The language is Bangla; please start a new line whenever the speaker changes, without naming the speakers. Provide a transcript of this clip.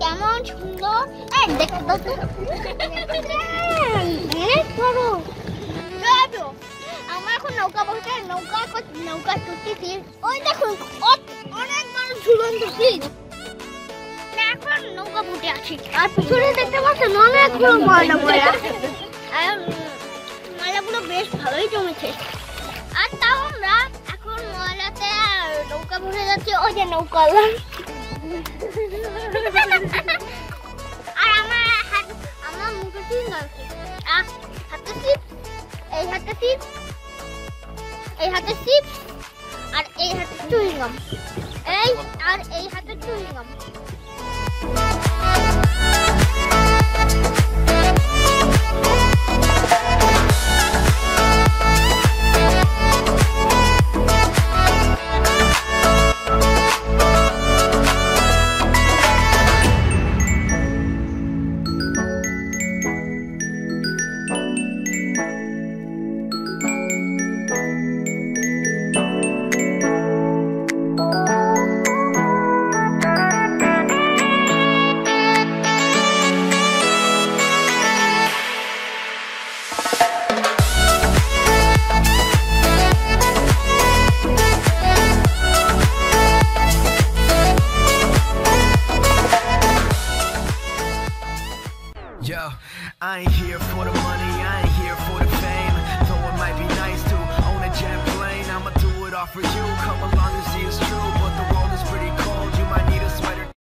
কেমন সুন্দর দেখতে দাও তো অনেক বড়। আমার এখন নৌকা বসে নৌকা চড়তেছি। ওই দেখুন অনেক বড় ঝুলন্ত ব্রিজ। এখন নৌকা বুটে আছি আর পিছনে দেখতে পাচ্ছেন অনেকগুলো ময়লা আর ময়লাগুলো বেশ ভালোই জমেছে। আর তাও আমরা এখন ময়লাতে নৌকা ভরে যাচ্ছি। ওই যে নৌকা আর আমার মুখে টিন লাগছে। হাতে চিপস, এই হাতে চিপস, এই হাতে চিপস আর এই হাতে চুইংগাম, এই হাতে chewing gum.
Yo, I ain't here for the money, I ain't here for the fame. Though it might be nice to own a jet plane, I'ma do it all for you. Come along and see it's true.